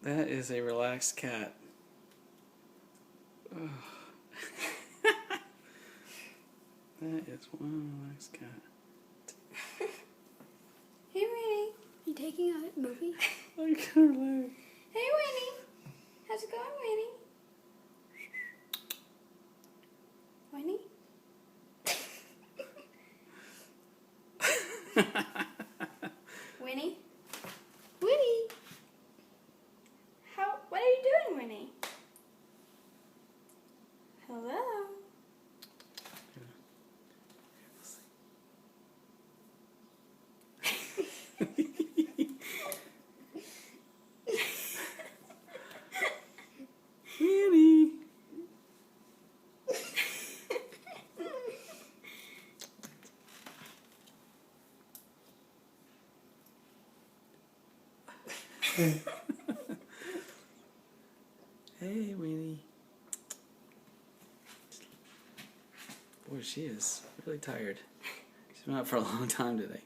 That is a relaxed cat. Oh. That is one relaxed cat. Hey, Winnie. You taking a movie? I can't relax. Hey, Winnie. How's it going, Winnie? Winnie? Winnie? Winnie? What are you doing, Winnie? Hello? Winnie. Hey, Winnie. Boy, she is really tired. She's been out for a long time today.